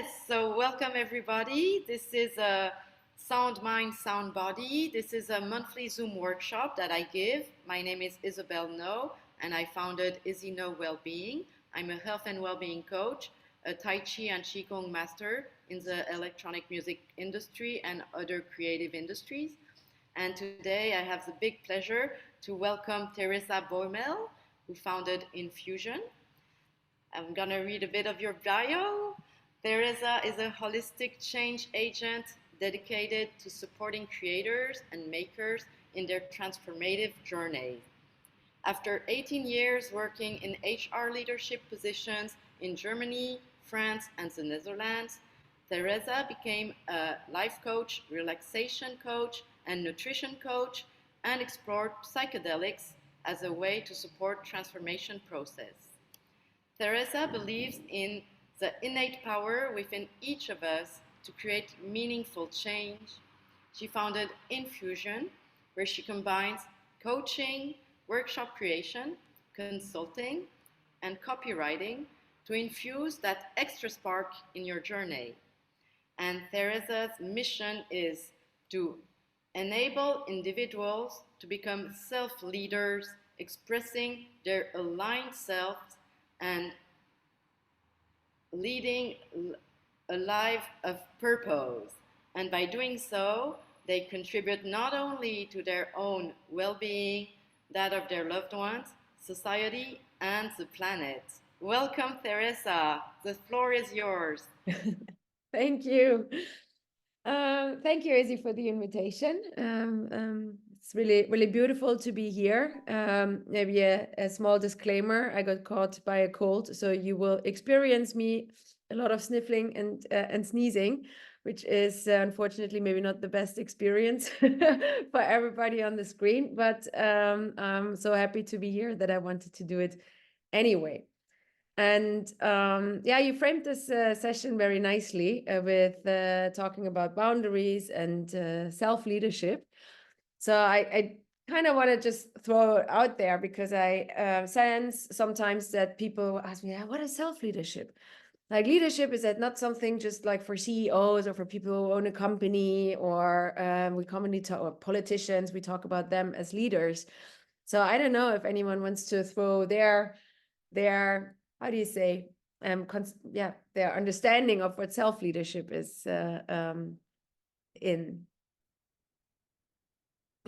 So welcome everybody. This is a Sound Mind, Sound Body. This is a monthly Zoom workshop that I give. My name is Izzy Naud and I founded Izzy Naud Wellbeing. I'm a health and well-being coach, a Tai Chi and Qigong master in the electronic music industry and other creative industries. And today I have the big pleasure to welcome Theresa Baeumel, who founded Infusion. I'm going to read a bit of your bio. Theresa is a holistic change agent dedicated to supporting creators and makers in their transformative journey. After 18 years working in HR leadership positions in Germany, France, and the Netherlands, Theresa became a life coach, relaxation coach, and nutrition coach, and explored psychedelics as a way to support transformation process. Theresa believes in the innate power within each of us to create meaningful change. She founded Infusion, where she combines coaching, workshop creation, consulting, and copywriting to infuse that extra spark in your journey. And Theresa's mission is to enable individuals to become self leaders, expressing their aligned selves and leading a life of purpose. And by doing so, they contribute not only to their own well being, that of their loved ones, society, and the planet. Welcome, Theresa. The floor is yours. Thank you. Thank you, Izzy, for the invitation. It's really beautiful to be here. Maybe a small disclaimer, I got caught by a cold, so you will experience me a lot of sniffling and sneezing, which is unfortunately maybe not the best experience for everybody on the screen, but I'm so happy to be here that I wanted to do it anyway. And yeah, you framed this session very nicely with talking about boundaries and self-leadership. So I kind of want to just throw it out there because I sense sometimes that people ask me, what is self-leadership? Like leadership, is that not something just like for CEOs or for people who own a company, or we commonly talk, or politicians, we talk about them as leaders. So I don't know if anyone wants to throw their how do you say their understanding of what self-leadership is in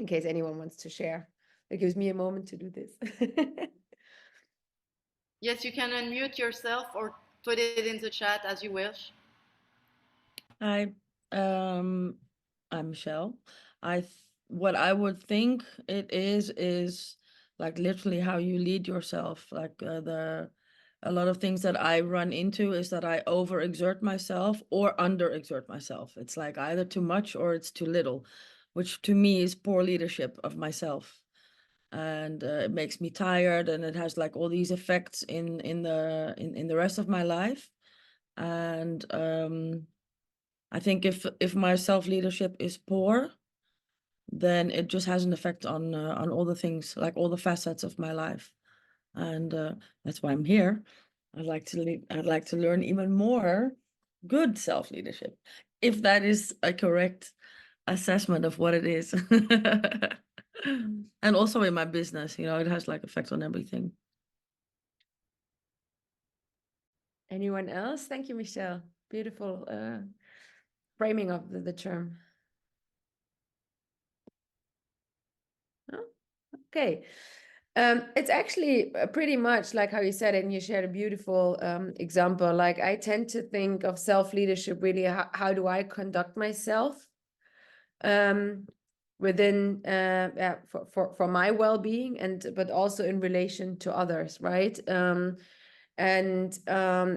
case anyone wants to share. It gives me a moment to do this. Yes, you can unmute yourself or put it in the chat as you wish. Hi, I'm Michelle. What I would think it is like literally how you lead yourself. Like a lot of things that I run into is that I overexert myself or underexert myself. It's like either too much or it's too little, which to me is poor leadership of myself. And it makes me tired, and it has like all these effects in the rest of my life. And I think if my self-leadership is poor, then it just has an effect on all the things, like all the facets of my life. And that's why I'm here. I'd like to learn even more good self-leadership, if that is a correct assessment of what it is. And also in my business, it has like effect on everything. Anyone else? Thank you, Michelle. Beautiful framing of the term. Oh, okay. It's actually pretty much like how you said it, and you shared a beautiful example. Like I tend to think of self-leadership really, how do I conduct myself within for my well-being, but also in relation to others, right?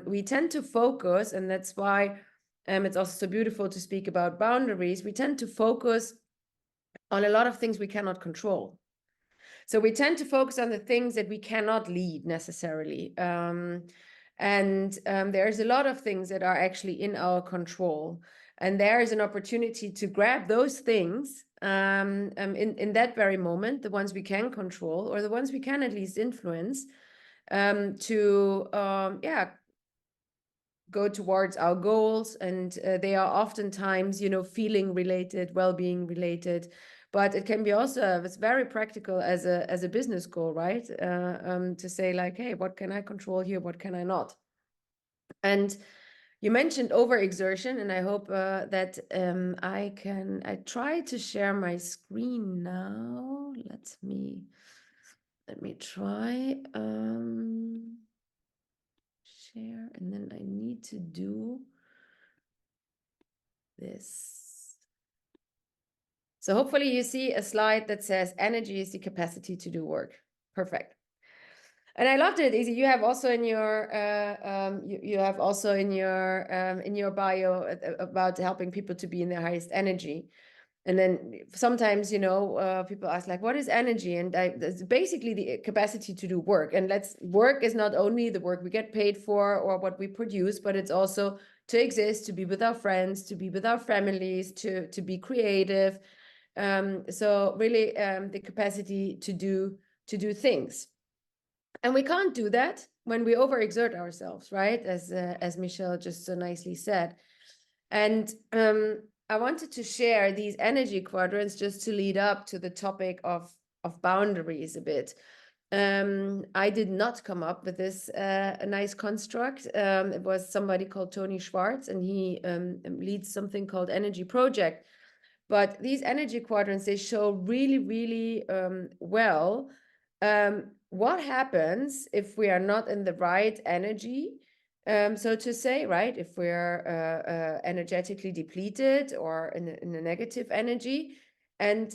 We tend to focus, and that's why it's also so beautiful to speak about boundaries. We tend to focus on a lot of things we cannot control. So we tend to focus on the things that we cannot lead necessarily. There's a lot of things that are actually in our control. And there is an opportunity to grab those things in that very moment, the ones we can control or the ones we can at least influence, to go towards our goals, and they are oftentimes, you know, feeling related, well-being related, but it can be also, it's very practical as a business goal, right? To say like, hey, what can I control here? What can I not? And you mentioned overexertion, and I hope that I try to share my screen now. Let me try share, and then I need to do this. So hopefully you see a slide that says energy is the capacity to do work. Perfect. And I loved it, Izzy. You have also in your you have also in your bio about helping people to be in their highest energy. And then sometimes, you know, people ask like, what is energy? And it's basically the capacity to do work. And work is not only the work we get paid for or what we produce, but it's also to exist, to be with our friends, to be with our families, to be creative. So really the capacity to do things. And we can't do that when we overexert ourselves, right? As Michelle just so nicely said. And I wanted to share these energy quadrants just to lead up to the topic of boundaries a bit. I did not come up with this a nice construct. It was somebody called Tony Schwartz, and he leads something called Energy Project. But these energy quadrants, they show really, really well what happens if we are not in the right energy, so to say, right? If we're energetically depleted or in a negative energy. And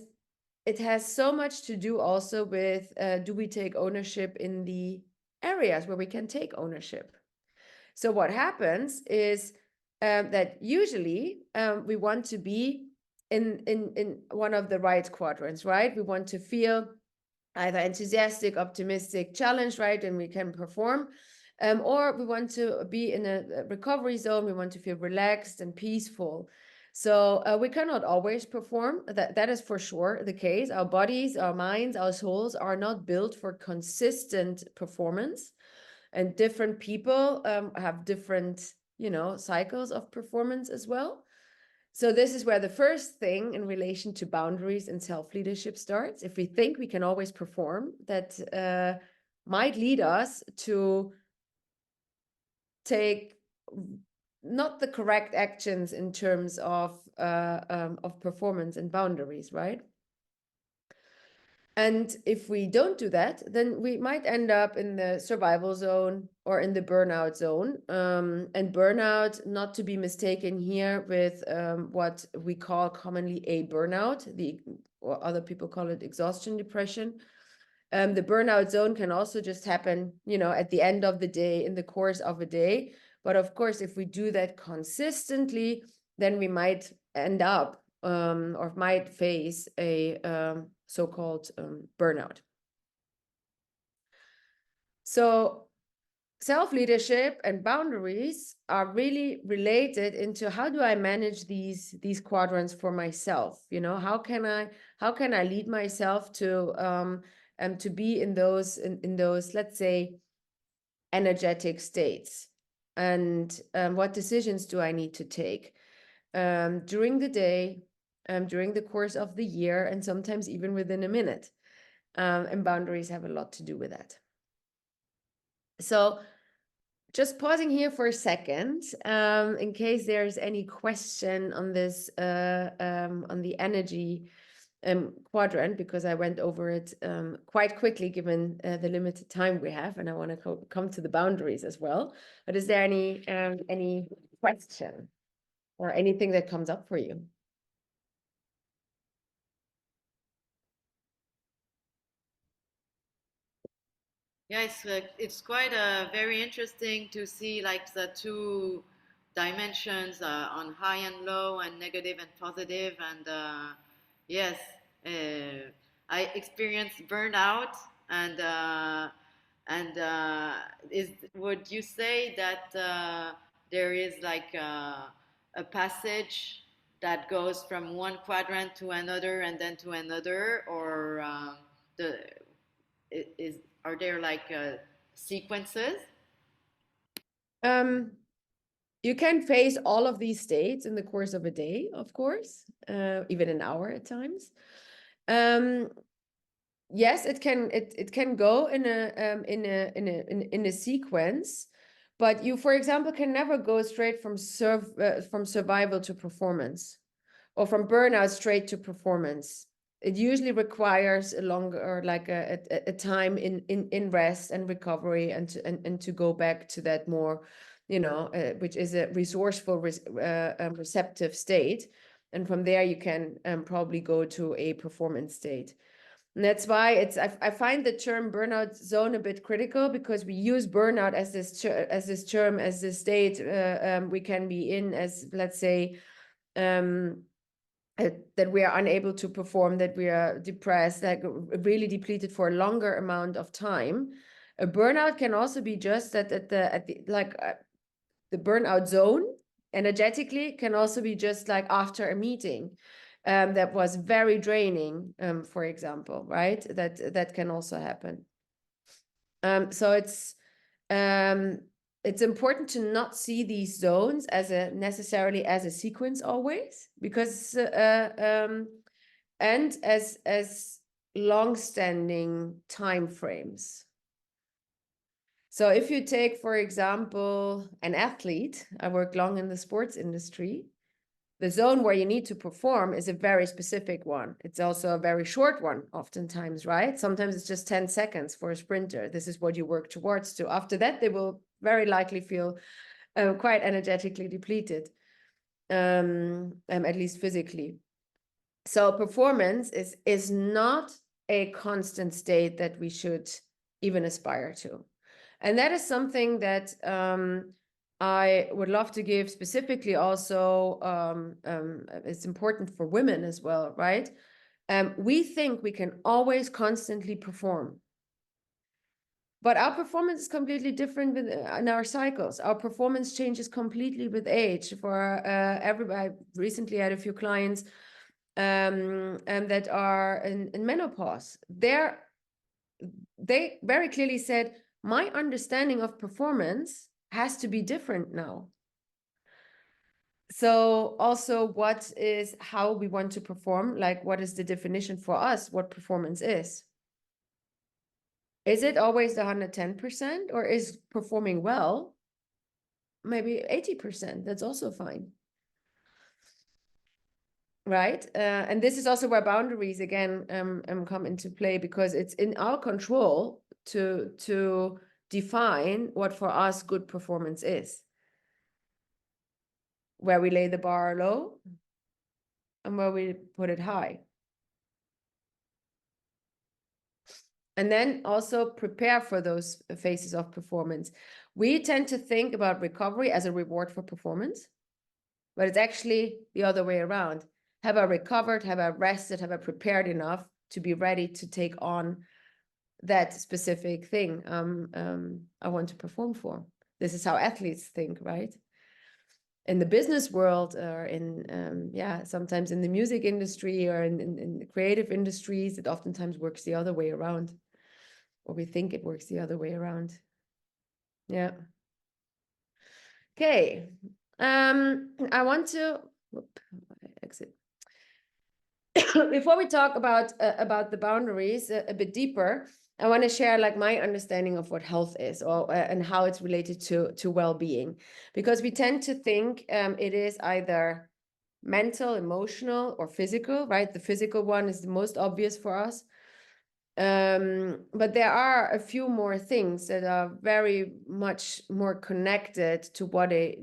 it has so much to do also with, do we take ownership in the areas where we can take ownership? So what happens is that usually we want to be in one of the right quadrants, right? We want to feel either enthusiastic, optimistic, challenged, right? And we can perform. Or we want to be in a recovery zone. We want to feel relaxed and peaceful. So we cannot always perform. That is for sure the case. Our bodies, our minds, our souls are not built for consistent performance. And different people have different, you know, cycles of performance as well. So this is where the first thing in relation to boundaries and self-leadership starts. If we think we can always perform, that might lead us to take not the correct actions in terms of performance and boundaries, right? And if we don't do that, then we might end up in the survival zone or in the burnout zone. And burnout, not to be mistaken here with what we call commonly a burnout, or other people call it exhaustion depression. The burnout zone can also just happen, you know, at the end of the day, in the course of a day. But of course, if we do that consistently, then we might end up or might face a so-called burnout. So self-leadership and boundaries are really related into how do I manage these quadrants for myself? You know, how can I lead myself to be in those let's say energetic states, and what decisions do I need to take during the day, during the course of the year, and sometimes even within a minute. And boundaries have a lot to do with that. So just pausing here for a second, in case there's any question on this, on the energy quadrant, because I went over it quite quickly given the limited time we have, and I want to come to the boundaries as well. But is there any question or anything that comes up for you? Yeah, it's quite very interesting to see like the two dimensions on high and low and negative and positive. And yes, I experienced burnout. And would you say that there is like a passage that goes from one quadrant to another and then to another, or the is are there like sequences? you can face all of these states in the course of a day, of course, even an hour at times. Yes, it can go in a sequence, but you, for example, can never go straight from survival to performance, or from burnout straight to performance. It usually requires a longer, like a time in rest and recovery, and to go back to that more, which is a resourceful, receptive state. And from there, you can probably go to a performance state. And that's why I find the term burnout zone a bit critical, because we use burnout as this term, as this state we can be in, as, let's say, that we are unable to perform, that we are depressed, like really depleted for a longer amount of time. A burnout can also be just that the burnout zone energetically can also be just like after a meeting that was very draining, for example, right? That can also happen. So it's important to not see these zones as necessarily as a sequence always, because and as long-standing time frames. So if you take, for example, an athlete, I worked long in the sports industry, the zone where you need to perform is a very specific one. It's also a very short one, oftentimes, right? Sometimes it's just 10 seconds for a sprinter. This is what you work towards to. After that, they will very likely feel quite energetically depleted, at least physically. So performance is not a constant state that we should even aspire to. And that is something that I would love to give specifically also, it's important for women as well, right? We think we can always constantly perform. But our performance is completely different in our cycles. Our performance changes completely with age. For everybody, I recently had a few clients that are in menopause. They very clearly said, my understanding of performance has to be different now. So also, what is how we want to perform? Like, what is the definition for us, what performance is? Is it always the 110%, or is performing well maybe 80%? That's also fine. Right? And this is also where boundaries again come into play, because it's in our control to define what for us good performance is, where we lay the bar low and where we put it high. And then also prepare for those phases of performance. We tend to think about recovery as a reward for performance, but it's actually the other way around. Have I recovered? Have I rested? Have I prepared enough to be ready to take on that specific thing I want to perform for? This is how athletes think, right? In the business world, or in sometimes in the music industry, or in the creative industries, it oftentimes works the other way around, or we think it works the other way around. Yeah. Okay. I want to exit. Before we talk about the boundaries a bit deeper, I want to share like my understanding of what health is, or and how it's related to well-being, because we tend to think it is either mental, emotional, or physical, right? The physical one is the most obvious for us. But there are a few more things that are very much more connected to what a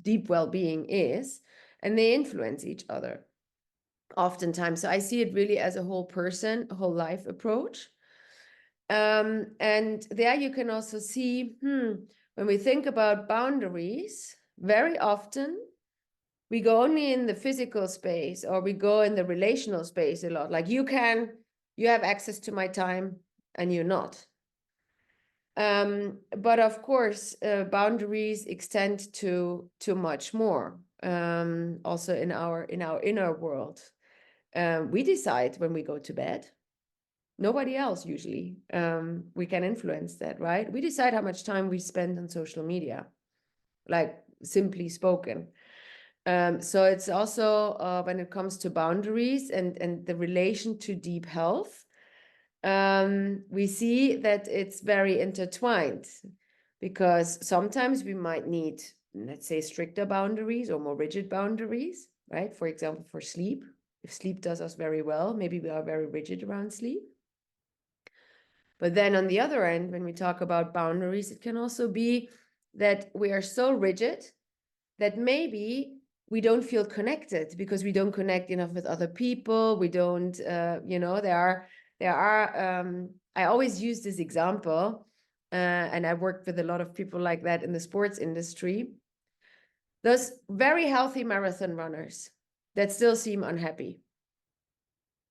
deep well-being is, and they influence each other oftentimes. So I see it really as a whole person, a whole life approach. And there you can also see, when we think about boundaries, very often we go only in the physical space, or we go in the relational space a lot. Like you have access to my time and you're not. But of course, boundaries extend to much more. Also in our inner world. We decide when we go to bed. Nobody else usually. We can influence that, right? We decide how much time we spend on social media. Like simply spoken. So it's also when it comes to boundaries and the relation to deep health, we see that it's very intertwined, because sometimes we might need, let's say, stricter boundaries or more rigid boundaries, right? For example, for sleep. If sleep does us very well, maybe we are very rigid around sleep. But then on the other end, when we talk about boundaries, it can also be that we are so rigid that maybe we don't feel connected because we don't connect enough with other people. We don't, I always use this example, and I worked with a lot of people like that in the sports industry. Those very healthy marathon runners that still seem unhappy.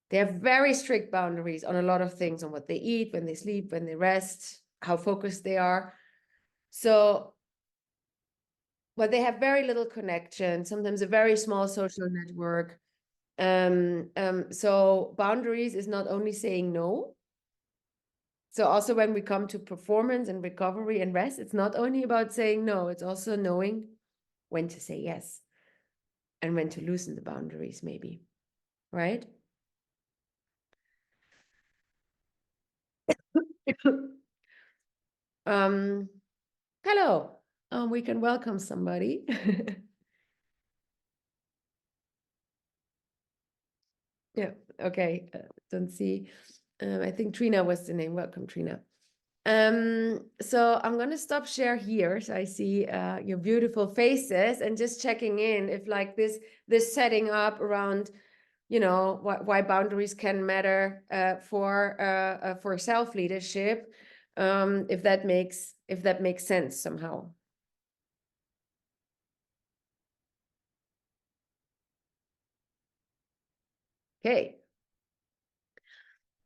They have very strict boundaries on a lot of things, on what they eat, when they sleep, when they rest, how focused they are. So, but they have very little connection, sometimes a very small social network. So boundaries is not only saying no. So also when we come to performance and recovery and rest, it's not only about saying no, it's also knowing when to say yes and when to loosen the boundaries, maybe, right? Hello. We can welcome somebody. Yeah, okay. Don't see. I think Trina was the name. Welcome, Trina. So I'm going to stop share here. So I see your beautiful faces, and just checking in if like this setting up around, you know, why boundaries can matter for self-leadership, if that makes sense somehow. Okay.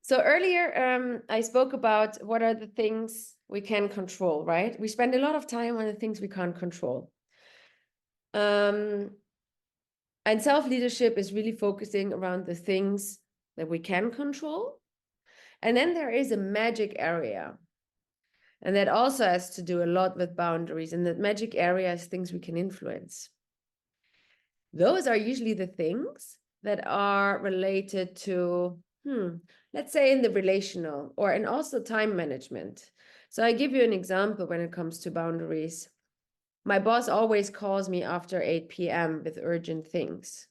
So earlier, I spoke about what are the things we can control, right? We spend a lot of time on the things we can't control. And self-leadership is really focusing around the things that we can control. And then there is a magic area. And that also has to do a lot with boundaries. And that magic area is things we can influence. Those are usually the things that are related to, let's say in the relational or and also time management. So I give you an example when it comes to boundaries. My boss always calls me after 8 p.m. with urgent things.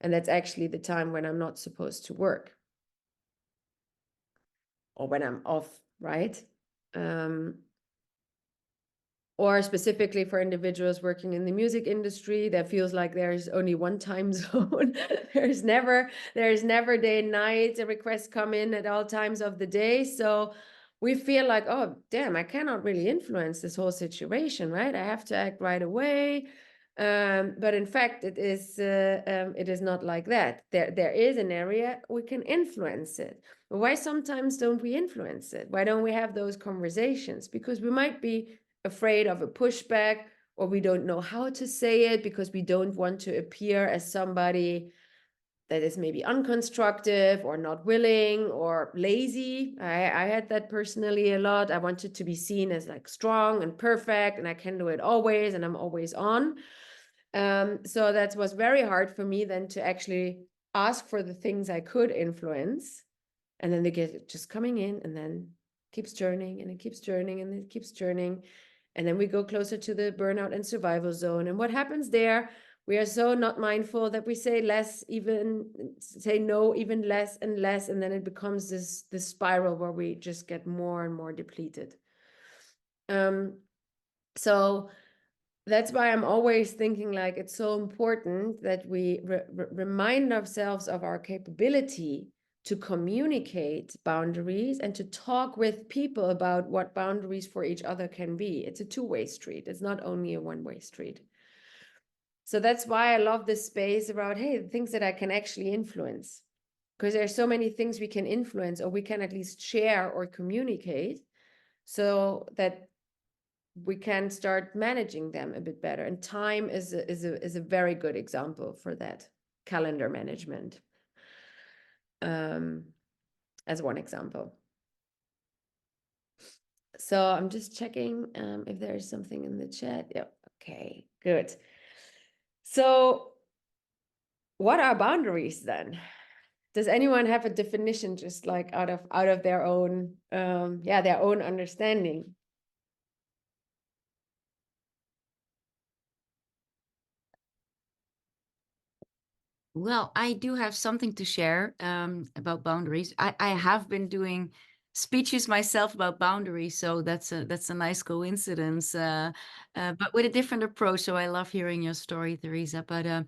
And that's actually the time when I'm not supposed to work. Or when I'm off, right? Or specifically for individuals working in the music industry, that feels like there's only one time zone. there's never day and night. The requests come in at all times of the day. So we feel like, oh, damn, I cannot really influence this whole situation, right? I have to act right away. But in fact, it is not like that. There is an area we can influence it. But why sometimes don't we influence it? Why don't we have those conversations? Because we might be afraid of a pushback, or we don't know how to say it because we don't want to appear as somebody that is maybe unconstructive or not willing or lazy. I had that personally a lot. I wanted to be seen as like strong and perfect, and I can do it always, and I'm always on. So that was very hard for me then to actually ask for the things I could influence. And then they get just coming in, and then keeps churning, and it keeps churning, and it keeps churning. And then we go closer to the burnout and survival zone. And what happens there? We are so not mindful that we say no even less and less. And then it becomes this spiral where we just get more and more depleted. So that's why I'm always thinking like it's so important that we remind ourselves of our capability to communicate boundaries and to talk with people about what boundaries for each other can be. It's a two-way street. It's not only a one-way street. So that's why I love this space around, hey, the things that I can actually influence. Because there are so many things we can influence, or we can at least share or communicate, so that we can start managing them a bit better. And time is a very good example for that. Calendar management. As one example. So I'm just checking if there is something in the chat. Yep. Okay. Good. So what are boundaries then? Does anyone have a definition, just like out of their own, their own understanding? Well, I do have something to share about boundaries. I have been doing speeches myself about boundaries, so that's a nice coincidence. But with a different approach. So I love hearing your story, Theresa. But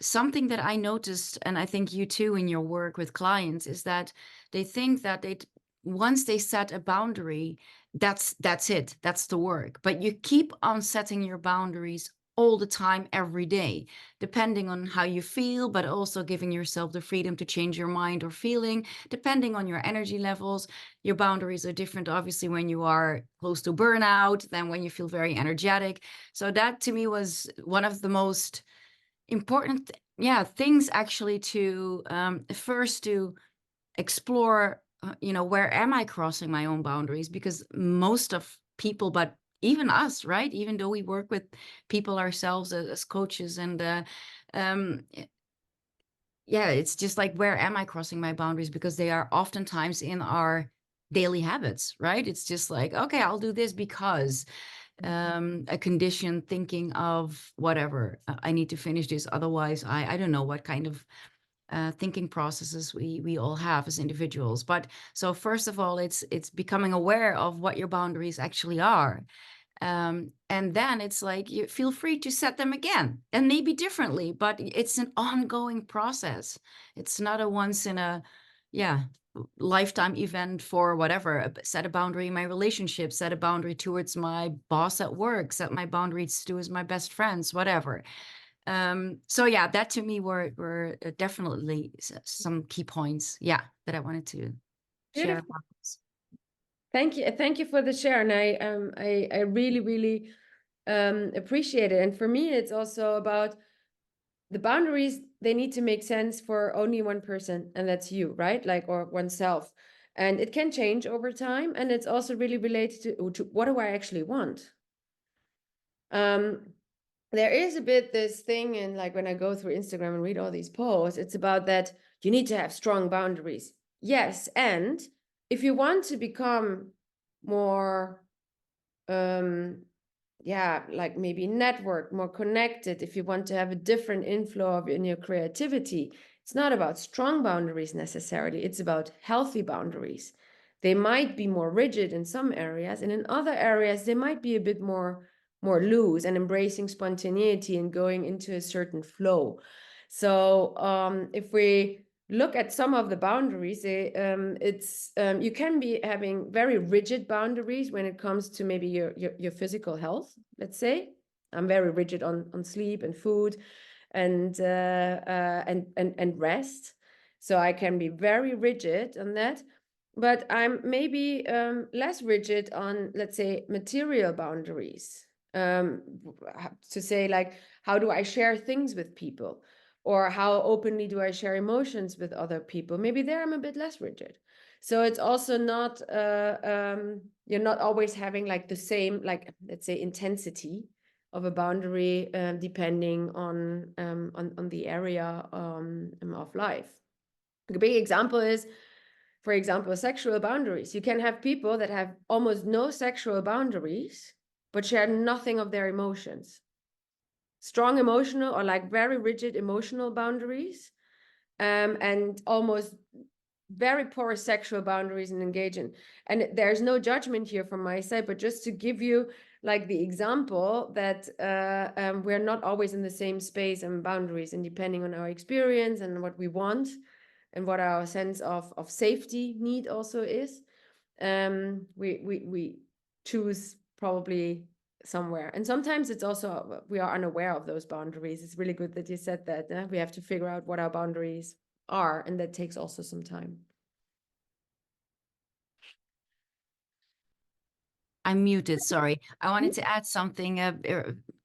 something that I noticed, and I think you too in your work with clients, is that they think that once they set a boundary, that's it, that's the work. But you keep on setting your boundaries all the time, every day, depending on how you feel, but also giving yourself the freedom to change your mind or feeling, depending on your energy levels. Your boundaries are different, obviously, when you are close to burnout than when you feel very energetic. So that to me was one of the most important, things actually to first to explore, where am I crossing my own boundaries? Because most of people, but even us, right? Even though we work with people ourselves as coaches, and it's just like, where am I crossing my boundaries? Because they are oftentimes in our daily habits, right? It's just like, okay, I'll do this because a condition thinking of whatever, I need to finish this, otherwise I don't know what kind of thinking processes we all have as individuals. But so first of all, it's becoming aware of what your boundaries actually are. And then it's like, you feel free to set them again, and maybe differently, but it's an ongoing process. It's not a once in a lifetime event for whatever. Set a boundary in my relationship, set a boundary towards my boss at work, set my boundaries towards my best friends, whatever. So yeah, that to me were definitely some key points, that I wanted to share Beautiful. about this. Thank you for the share, and I really really appreciate it. And for me, it's also about the boundaries. They need to make sense for only one person, and that's you, right? Like, or oneself. And it can change over time, and it's also really related to what do I actually want. There is a bit this thing, and like when I go through Instagram and read all these posts, it's about that you need to have strong boundaries. Yes, and if you want to become more like maybe network, more connected, if you want to have a different inflow in your creativity, it's not about strong boundaries necessarily, it's about healthy boundaries. They might be more rigid in some areas, and in other areas they might be a bit more loose and embracing spontaneity and going into a certain flow. So if we look at some of the boundaries, you can be having very rigid boundaries when it comes to maybe your physical health. Let's say I'm very rigid on sleep and food and rest, so I can be very rigid on that. But I'm maybe less rigid on, let's say, material boundaries. To say, like, how do I share things with people? Or how openly do I share emotions with other people? Maybe there I'm a bit less rigid. So it's also not, you're not always having like the same, like, let's say, intensity of a boundary, depending on the area of life. A big example is, for example, sexual boundaries. You can have people that have almost no sexual boundaries, but share nothing of their emotions. Strong emotional or like very rigid emotional boundaries, and almost very poor sexual boundaries and engagement. And there's no judgment here from my side, but just to give you like the example that we're not always in the same space and boundaries, and depending on our experience and what we want and what our sense of safety need also is, we choose probably somewhere. And sometimes it's also, we are unaware of those boundaries. It's really good that you said that. We have to figure out what our boundaries are, and that takes also some time. I'm muted, sorry. I wanted to add something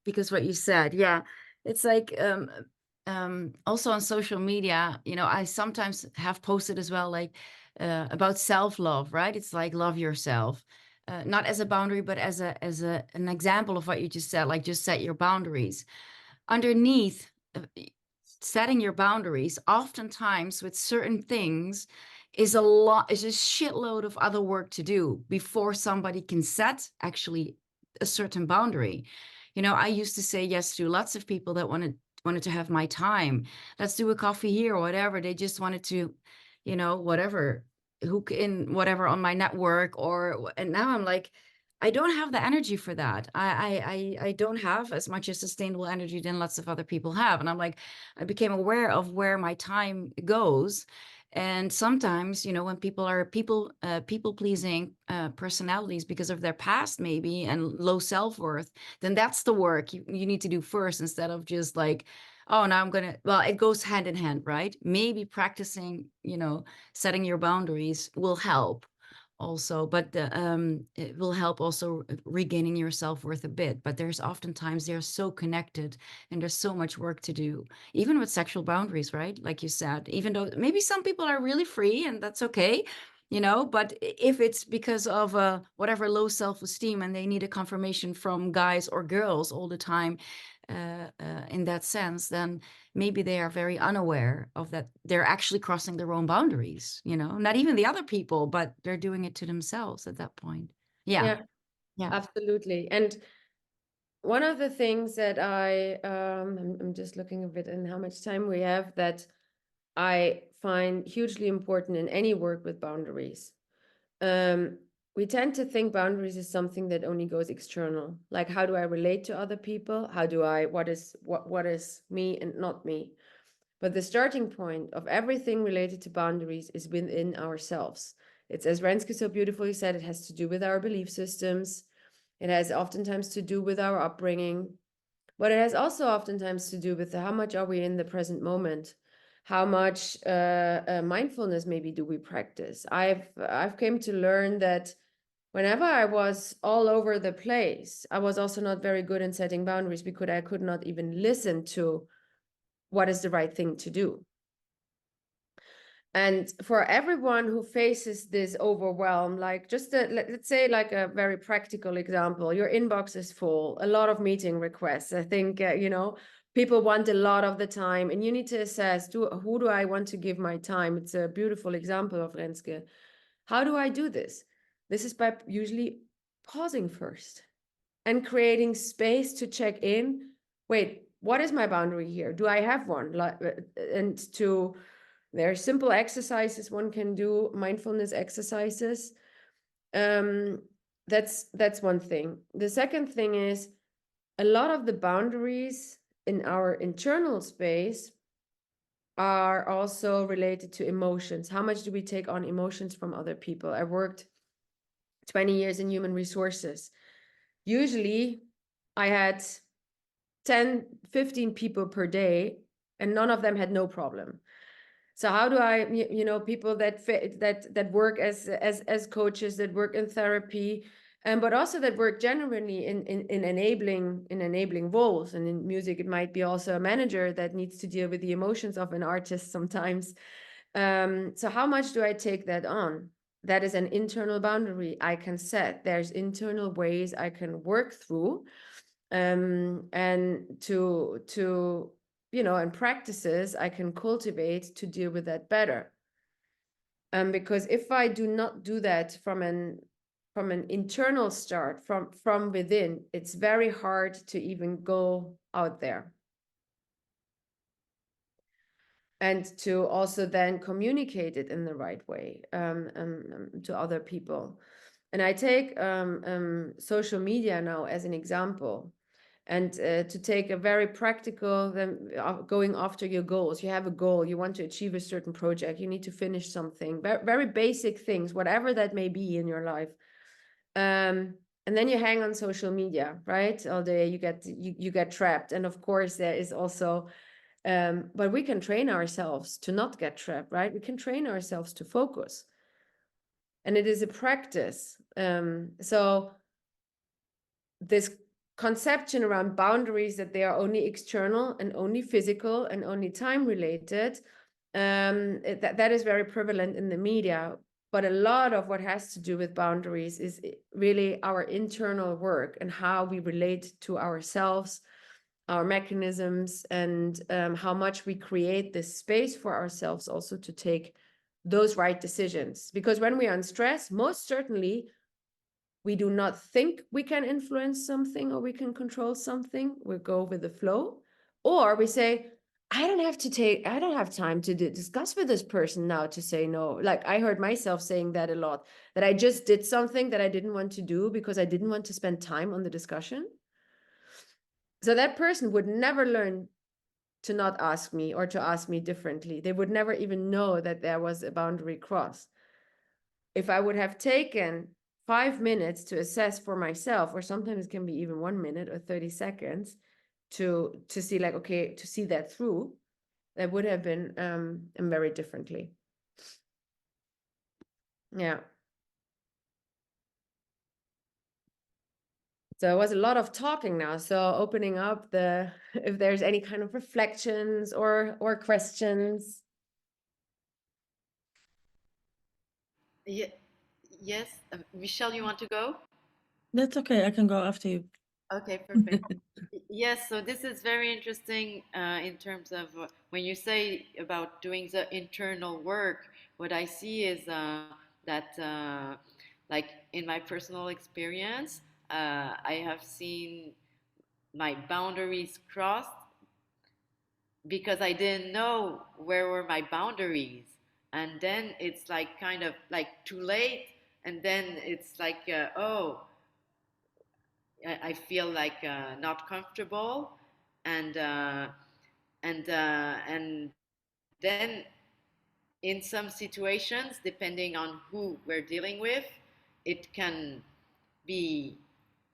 because what you said, it's like also on social media, I sometimes have posted as well, like about self-love, right? It's like, love yourself. not as a boundary, but as an example of what you just said, like just set your boundaries. Underneath setting your boundaries, oftentimes with certain things, is a shitload of other work to do before somebody can set actually a certain boundary. You know, I used to say yes to lots of people that wanted to have my time. Let's do a coffee here or whatever. They just wanted to, you know, whatever, hook in whatever on my network and now I'm like, I don't have the energy for that. I don't have as much as sustainable energy than lots of other people have. And I'm like, I became aware of where my time goes. And sometimes, you know, when people are people pleasing personalities because of their past maybe and low self-worth, then that's the work you need to do first, instead of just like, oh, now I'm gonna, well, it goes hand in hand, right? Maybe practicing, you know, setting your boundaries will help also, but it will help also regaining your self-worth a bit. But there's oftentimes they're so connected and there's so much work to do, even with sexual boundaries, right? Like you said, even though maybe some people are really free and that's okay, you know, but if it's because of whatever low self-esteem and they need a confirmation from guys or girls all the time, in that sense, then maybe they are very unaware of that. They're actually crossing their own boundaries, you know, not even the other people, but they're doing it to themselves at that point. Yeah. Absolutely. And one of the things that I'm just looking a bit in how much time we have, that I find hugely important in any work with boundaries. We tend to think boundaries is something that only goes external. Like, how do I relate to other people? What is me and not me? But the starting point of everything related to boundaries is within ourselves. It's, as Renske so beautifully said, it has to do with our belief systems. It has oftentimes to do with our upbringing, but it has also oftentimes to do with how much are we in the present moment? How much mindfulness maybe do we practice? I've came to learn that whenever I was all over the place, I was also not very good in setting boundaries, because I could not even listen to what is the right thing to do. And for everyone who faces this overwhelm, like just let's say like a very practical example, your inbox is full, a lot of meeting requests. I think, you know, people want a lot of the time, and you need to assess, who do I want to give my time? It's a beautiful example of Renske. How do I do this? This is by usually pausing first and creating space to check in. Wait, what is my boundary here? Do I have one? There are simple exercises one can do, mindfulness exercises. That's one thing. The second thing is, a lot of the boundaries in our internal space are also related to emotions. How much do we take on emotions from other people? I worked 20 years in human resources. Usually I had 10, 15 people per day, and none of them had no problem. So how do I, you know, people that work as coaches, that work in therapy, but also that work genuinely in enabling roles. And in music, it might be also a manager that needs to deal with the emotions of an artist sometimes. So how much do I take that on? That is an internal boundary I can set. There's internal ways I can work through, and to you know, and practices I can cultivate to deal with that better. Because if I do not do that from an internal start, from within, it's very hard to even go out there. And to also then communicate it in the right way to other people. And I take social media now as an example. And to take a very practical, going after your goals. You have a goal, you want to achieve a certain project, you need to finish something, very basic things, whatever that may be in your life. And then you hang on social media, right? All day you get trapped. And of course there is also, but we can train ourselves to not get trapped, right? We can train ourselves to focus. And it is a practice. So this conception around boundaries, that they are only external and only physical and only time related, that is very prevalent in the media. But a lot of what has to do with boundaries is really our internal work and how we relate to ourselves, our mechanisms, and how much we create this space for ourselves also to take those right decisions. Because when we are in stress, most certainly we do not think we can influence something or we can control something. We go with the flow, or we say, I don't have time to discuss with this person now to say no. Like I heard myself saying that a lot, that I just did something that I didn't want to do because I didn't want to spend time on the discussion. So that person would never learn to not ask me or to ask me differently. They would never even know that there was a boundary crossed. If I would have taken 5 minutes to assess for myself, or sometimes it can be even 1 minute or 30 seconds to see like, okay, to see that through, that would have been very differently. Yeah. So it was a lot of talking now. So opening up the, if there's any kind of reflections or questions. Yeah, yes, Michelle, you want to go? That's okay. I can go after you. Okay, perfect. Yes, so this is very interesting in terms of when you say about doing the internal work, what I see is that, like in my personal experience, I have seen my boundaries crossed because I didn't know where were my boundaries. And then it's like kind of like too late. And then it's like, oh, I feel like not comfortable, and and then in some situations, depending on who we're dealing with, it can be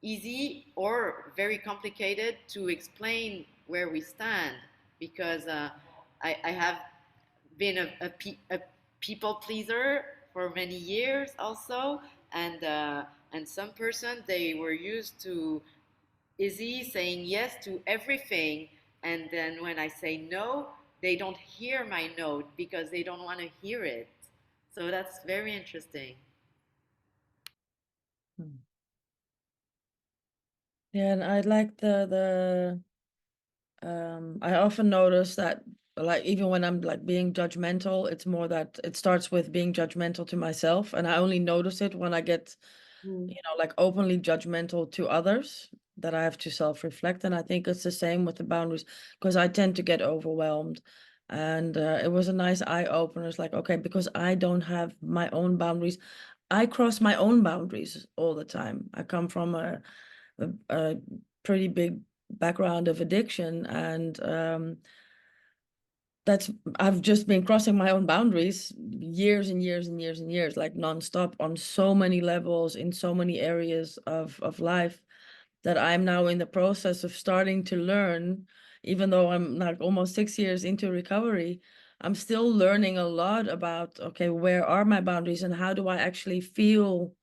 easy or very complicated to explain where we stand because I have been a people pleaser for many years also, and some person they were used to Izzy saying yes to everything, and then when I say no, they don't hear my no because they don't want to hear it. So that's very interesting. Yeah, and I like I often notice that like even when I'm like being judgmental, it's more that it starts with being judgmental to myself, and I only notice it when I get, you know, like openly judgmental to others, that I have to self-reflect. And I think it's the same with the boundaries, because I tend to get overwhelmed. And it was a nice eye-opener. It's like, okay, because I don't have my own boundaries, I cross my own boundaries all the time. I come from a pretty big background of addiction, and that's I've just been crossing my own boundaries years and years and years and years, like nonstop on so many levels in so many areas of life, that I'm now in the process of starting to learn. Even though I'm like almost 6 years into recovery, I'm still learning a lot about, okay, where are my boundaries and how do I actually feel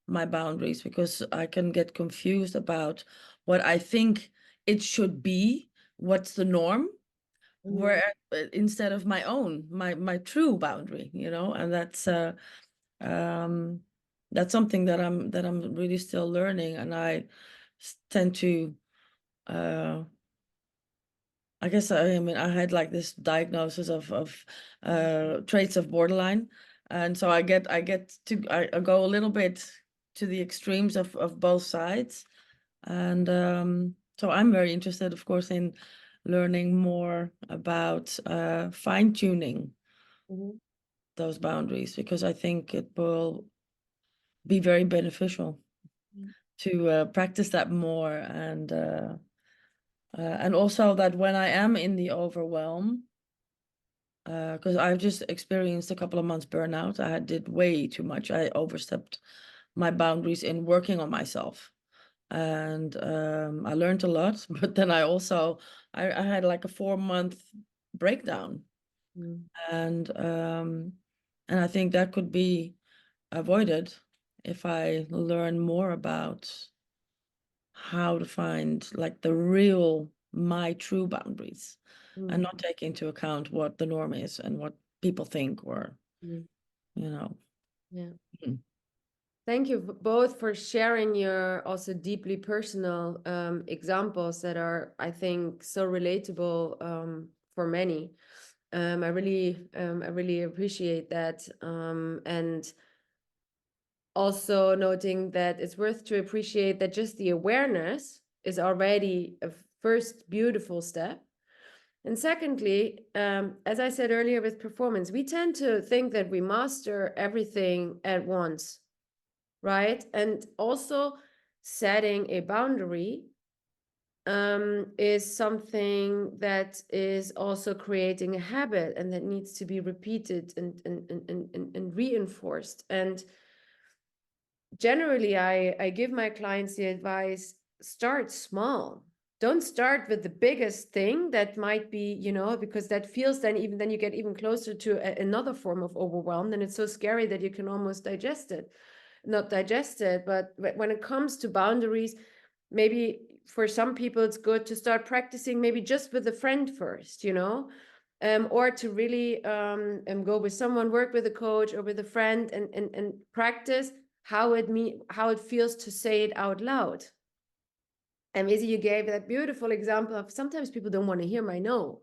my boundaries, because I can get confused about what I think it should be, what's the norm, where instead of my own, my true boundary, you know. And um that's something that I'm really still learning. And I tend to I guess I mean I had like this diagnosis of traits of borderline, and so I go a little bit to the extremes of both sides. And so I'm very interested, of course, in learning more about fine-tuning those boundaries, because I think it will be very beneficial to practice that more. And also that when I am in the overwhelm, because I've just experienced a couple of months burnout. I did way too much. I overstepped my boundaries in working on myself. And I learned a lot, but then I had like a 4-month breakdown. And I think that could be avoided if I learn more about how to find like the real, my true boundaries, and not take into account what the norm is and what people think, or you know. Yeah. Mm. Thank you both for sharing your also deeply personal examples that are, I think, so relatable for many. I really appreciate that. And also noting that it's worth to appreciate that just the awareness is already a first beautiful step. And secondly, as I said earlier with performance, we tend to think that we master everything at once, right? And also setting a boundary is something that is also creating a habit and that needs to be repeated and reinforced. And generally, I give my clients the advice, start small. Don't start with the biggest thing that might be, because that feels then you get even closer to another form of overwhelm. And it's so scary that you can almost not digest it. But when it comes to boundaries, maybe for some people, it's good to start practicing maybe just with a friend first, or to really go with someone, work with a coach or with a friend and practice how it feels to say it out loud. And Izzy, you gave that beautiful example of sometimes people don't want to hear my no.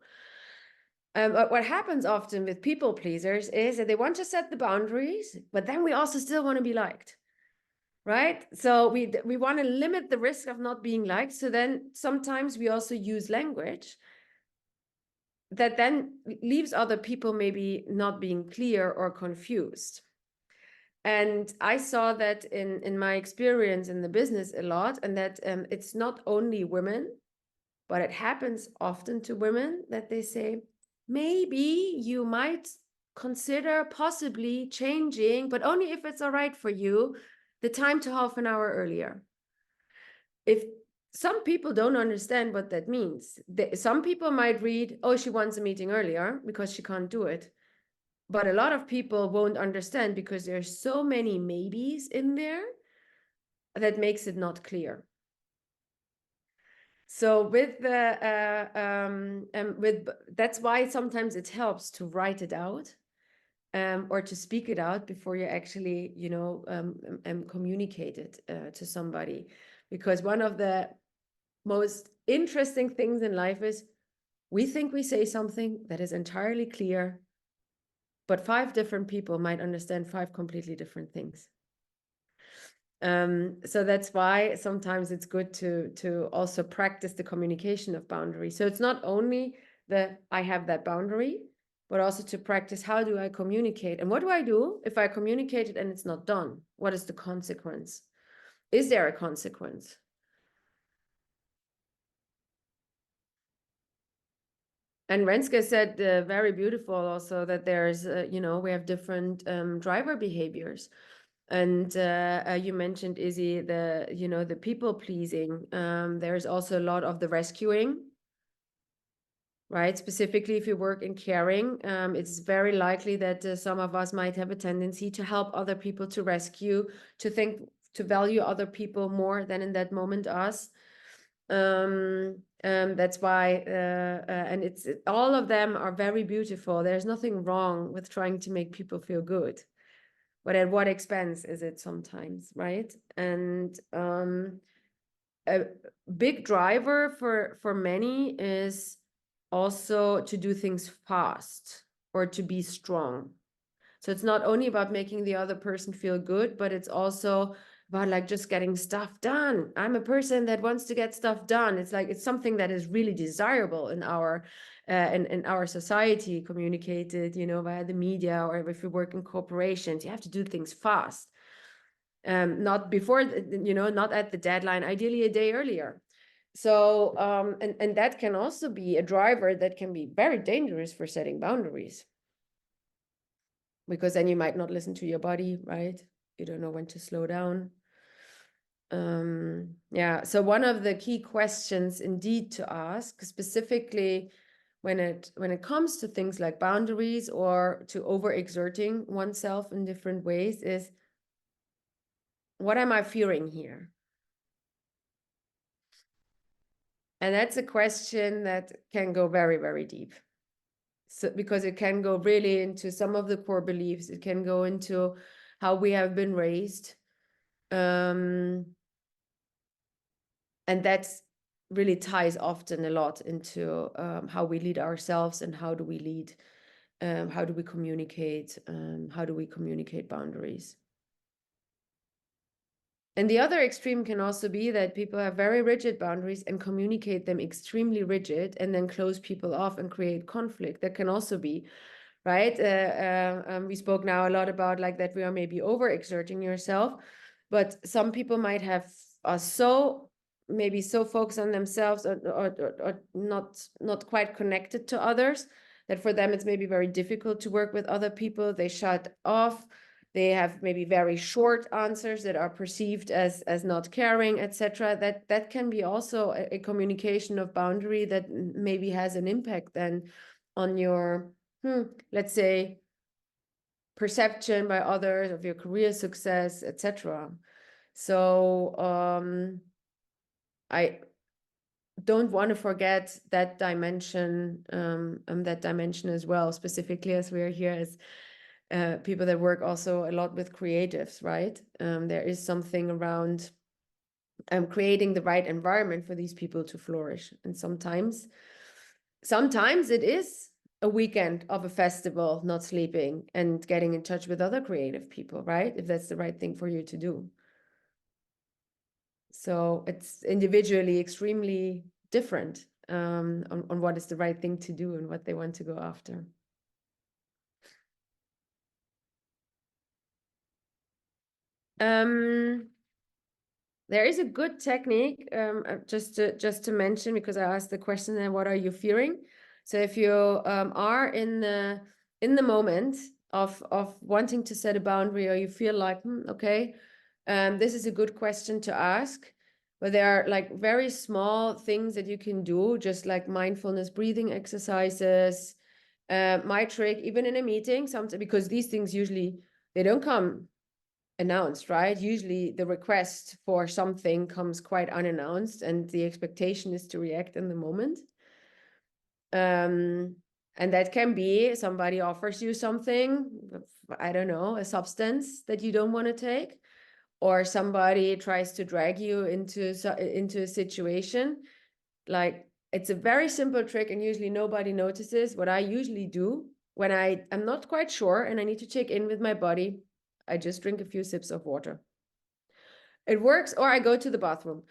But what happens often with people pleasers is that they want to set the boundaries, but then we also still want to be liked, right? So we want to limit the risk of not being liked. So then sometimes we also use language that then leaves other people maybe not being clear or confused. And I saw that in my experience in the business a lot, and that it's not only women, but it happens often to women that they say, maybe you might consider possibly changing, but only if it's all right for you, the time to half an hour earlier. If some people don't understand what that means, some people might read, oh, she wants a meeting earlier because she can't do it. But a lot of people won't understand because there's so many maybes in there that makes it not clear. So that's why sometimes it helps to write it out or to speak it out before you actually, communicate it to somebody. Because one of the most interesting things in life is we think we say something that is entirely clear, but 5 different people might understand 5 completely different things. So that's why sometimes it's good to also practice the communication of boundaries. So it's not only that I have that boundary, but also to practice, how do I communicate? And what do I do if I communicate it and it's not done? What is the consequence? Is there a consequence? And Renske said very beautiful also that there's, we have different driver behaviors. And you mentioned, Izzy, the people pleasing. There's also a lot of the rescuing, right? Specifically, if you work in caring, it's very likely that some of us might have a tendency to help other people, to rescue, to value other people more than in that moment us. That's why, and all of them are very beautiful. There's nothing wrong with trying to make people feel good. But at what expense is it sometimes, right? And a big driver for many is also to do things fast or to be strong. So it's not only about making the other person feel good, but it's also about like just getting stuff done. I'm a person that wants to get stuff done. It's like it's something that is really desirable in our society, communicated, via the media, or if you work in corporations, you have to do things fast. Not before, not at the deadline, ideally a day earlier. So, and that can also be a driver that can be very dangerous for setting boundaries. Because then you might not listen to your body, right? You don't know when to slow down. Yeah, so one of the key questions indeed to ask, specifically when it comes to things like boundaries or to overexerting oneself in different ways, is what am I fearing here? And that's a question that can go very, very deep. So, because it can go really into some of the core beliefs, it can go into how we have been raised. And that's really ties often a lot into how we lead ourselves and how do we lead, how do we communicate, how do we communicate boundaries. And the other extreme can also be that people have very rigid boundaries and communicate them extremely rigid and then close people off and create conflict. That can also be, right? We spoke now a lot about like that we are maybe overexerting yourself, but some people might are so maybe so focused on themselves or not quite connected to others that for them it's maybe very difficult to work with other people. They shut off. They have maybe very short answers that are perceived as not caring, etc. That can be also a communication of boundary that maybe has an impact then on your, let's say, perception by others of your career success, etc. So I don't want to forget that dimension, as well, specifically as we're here as people that work also a lot with creatives, right? There is something around creating the right environment for these people to flourish. And sometimes it is a weekend of a festival, not sleeping and getting in touch with other creative people, right? If that's the right thing for you to do. So it's individually extremely different on what is the right thing to do and what they want to go after. There is a good technique, just to mention, because I asked the question, then what are you fearing? So if you are in the moment of wanting to set a boundary, or you feel like, okay, this is a good question to ask, but there are like very small things that you can do, just like mindfulness breathing exercises. My trick, even in a meeting, sometimes, because these things usually, they don't come announced, right? Usually the request for something comes quite unannounced and the expectation is to react in the moment. And that can be somebody offers you something, I don't know, a substance that you don't want to take, or somebody tries to drag you into a situation. Like, it's a very simple trick and usually nobody notices. What I usually do when I'm not quite sure and I need to check in with my body, I just drink a few sips of water. It works, or I go to the bathroom.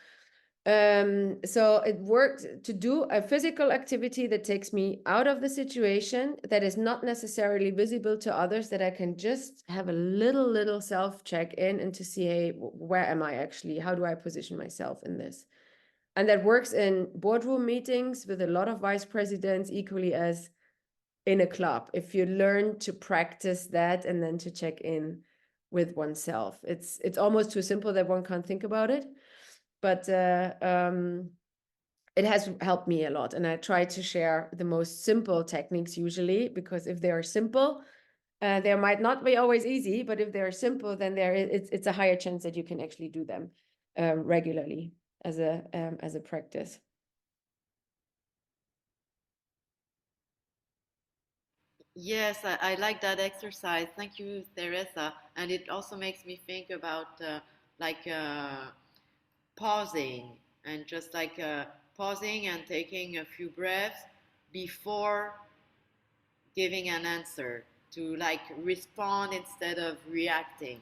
So it works to do a physical activity that takes me out of the situation, that is not necessarily visible to others, that I can just have a little self check in and to see, hey, where am I actually? How do I position myself in this? And that works in boardroom meetings with a lot of vice presidents, equally as in a club. If you learn to practice that and then to check in with oneself, it's almost too simple that one can't think about it, but it has helped me a lot. And I try to share the most simple techniques usually, because if they are simple, they might not be always easy, but if they're simple, then it's a higher chance that you can actually do them regularly as a practice. Yes, I like that exercise. Thank you, Theresa. And it also makes me think about pausing, and just pausing and taking a few breaths before giving an answer, to like respond instead of reacting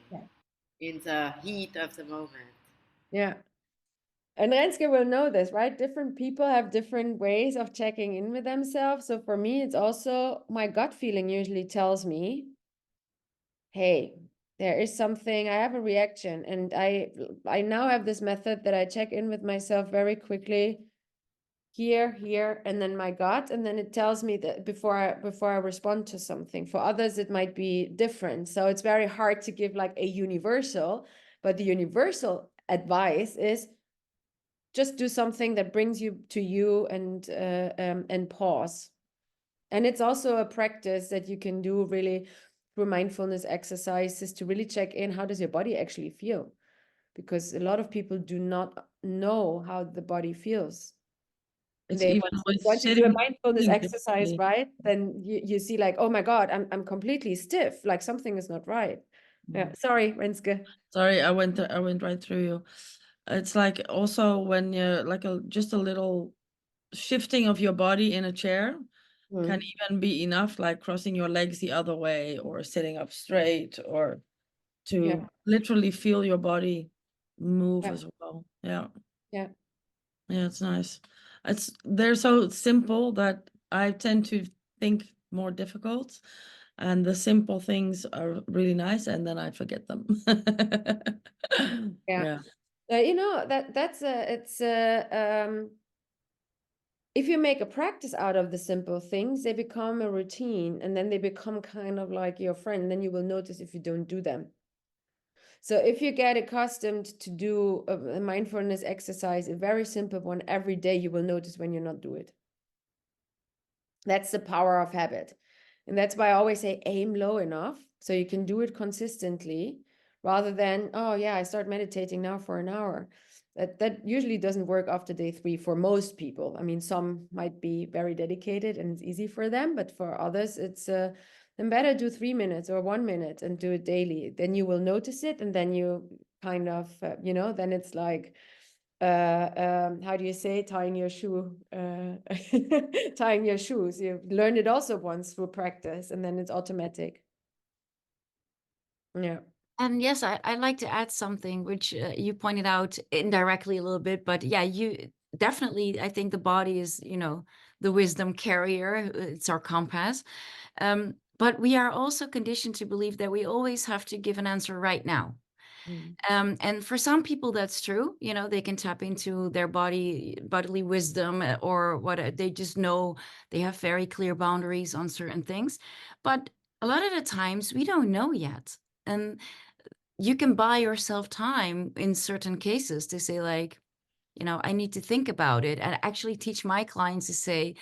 in the heat of the moment. Yeah. And Renske will know this, right? Different people have different ways of checking in with themselves. So for me, it's also my gut feeling usually tells me, hey, there is something, I have a reaction. And I now have this method that I check in with myself very quickly, here, and then my gut. And then it tells me that before I respond to something. For others, it might be different. So it's very hard to give like a universal, but the universal advice is, just do something that brings you to you, and pause. And it's also a practice that you can do really through mindfulness exercises to really check in, how does your body actually feel? Because a lot of people do not know how the body feels. It's They even with want to do a sitting mindfulness exercise, differently. right? Then you see like, oh my God, I'm completely stiff, like something is not right. Yeah. Sorry, Renske. Sorry, I went right through you. It's like also when you're like just a little shifting of your body in a chair can even be enough, like crossing your legs the other way or sitting up straight, or Yeah. to literally feel your body move Yeah. as well. Yeah. Yeah. Yeah, it's nice. They're so simple that I tend to think more difficult, and the simple things are really nice, and then I forget them. Yeah. Yeah. You know, if you make a practice out of the simple things, they become a routine, and then they become kind of like your friend. Then you will notice if you don't do them. So if you get accustomed to do a mindfulness exercise, a very simple one every day, you will notice when you're not do it. That's the power of habit. And that's why I always say aim low enough so you can do it consistently, rather than, oh yeah, I start meditating now for an hour. That usually doesn't work after day 3 for most people. I mean, some might be very dedicated and it's easy for them, but for others, it's then better do 3 minutes or 1 minute and do it daily. Then you will notice it, and then you kind of, then it's like, how do you say, tying your shoe, tying your shoes. You learn it also once through practice, and then it's automatic. Yeah. And yes, I'd like to add something which you pointed out indirectly a little bit, but yeah, you definitely, I think the body is, the wisdom carrier. It's our compass. But we are also conditioned to believe that we always have to give an answer right now. And for some people, that's true. They can tap into their bodily wisdom, or what they just know. They have very clear boundaries on certain things. But a lot of the times we don't know yet. And you can buy yourself time in certain cases to say, like, I need to think about it, and actually teach my clients to say,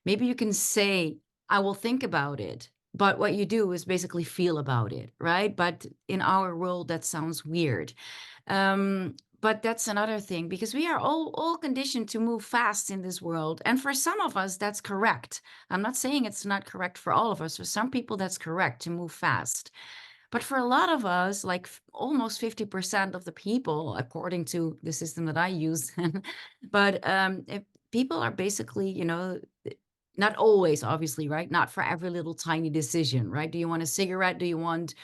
maybe you can say, I will think about it. But what you do is basically feel about it, right? But in our world, that sounds weird. But that's another thing, because we are all conditioned to move fast in this world. And for some of us, that's correct. I'm not saying it's not correct for all of us. For some people, that's correct to move fast. But for a lot of us, like almost 50% of the people, according to the system that I use, but if people are basically, not always, obviously, right? Not for every little tiny decision, right? Do you want a cigarette? Do you want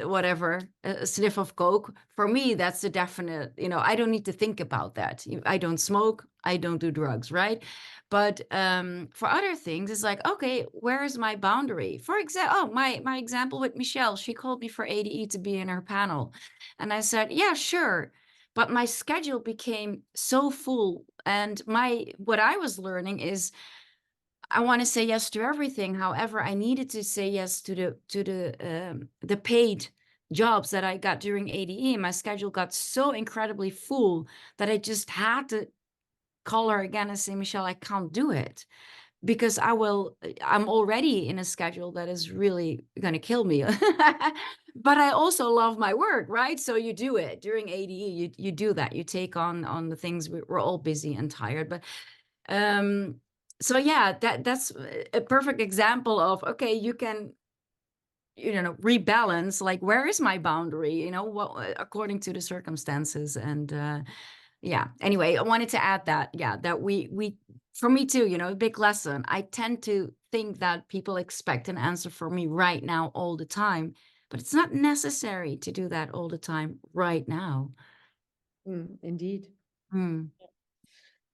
whatever, a sniff of Coke? For me, that's a definite, I don't need to think about that. I don't smoke, I don't do drugs, right? But for other things, it's like, okay, where is my boundary? For example, my example with Michelle, she called me for ADE to be in her panel. And I said, yeah, sure. But my schedule became so full. And what I was learning is I want to say yes to everything. However, I needed to say yes to the paid jobs that I got during ADE. My schedule got so incredibly full that I just had to call her again and say, Michelle, I can't do it, because I'm already in a schedule that is really going to kill me. But I also love my work, right? So you do it during ADE, you do that, you take on the things. We're all busy and tired, but so yeah, that's a perfect example of, okay, you can rebalance, like, where is my boundary, what, according to the circumstances. And yeah, anyway, I wanted to add that, yeah, that we for me too, a big lesson. I tend to think that people expect an answer from me right now all the time, but it's not necessary to do that all the time right now. Indeed. Mm.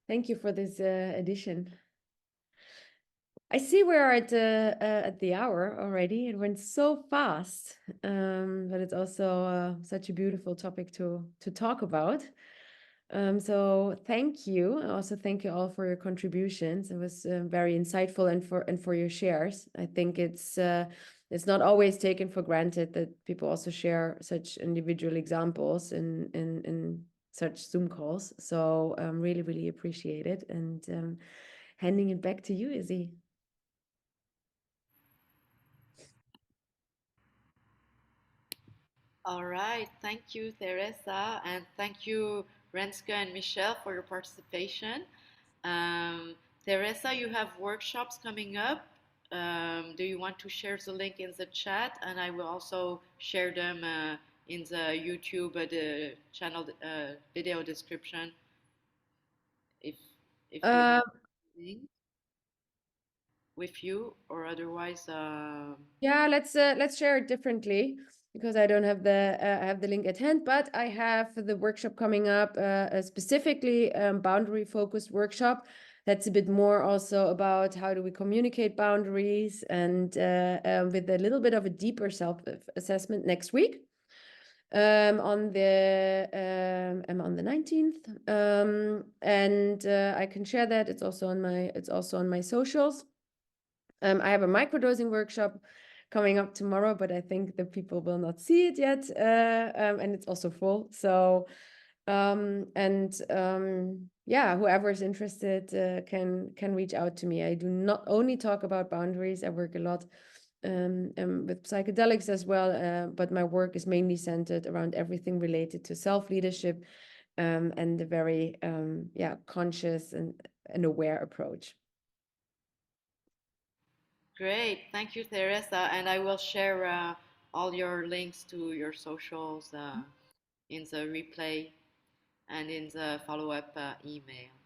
Thank you for this addition. I see we're at the hour already. It went so fast, but it's also such a beautiful topic to talk about. So thank you. I also thank you all for your contributions. It was very insightful, and for your shares. I think it's not always taken for granted that people also share such individual examples in such Zoom calls. So really, really appreciate it. And handing it back to you, Izzy. All right. Thank you, Theresa, and thank you, Renska and Michelle, for your participation. Um, Theresa, you have workshops coming up Do you want to share the link in the chat? And I will also share them in the YouTube, the channel video description. If you have link with you, or otherwise. Yeah, let's share it differently because I don't have I have the link at hand, but I have the workshop coming up, a specifically boundary focused workshop. That's a bit more also about how do we communicate boundaries, and with a little bit of a deeper self assessment next week. On the 19th, and I can share that. It's also on my socials. I have a microdosing workshop coming up tomorrow, but I think the people will not see it yet, and it's also full. So, yeah, whoever is interested can reach out to me. I do not only talk about boundaries. I work a lot with psychedelics as well, but my work is mainly centered around everything related to self-leadership, and a very conscious and aware approach. Great, thank you, Theresa. And I will share all your links to your socials in the replay and in the follow-up email.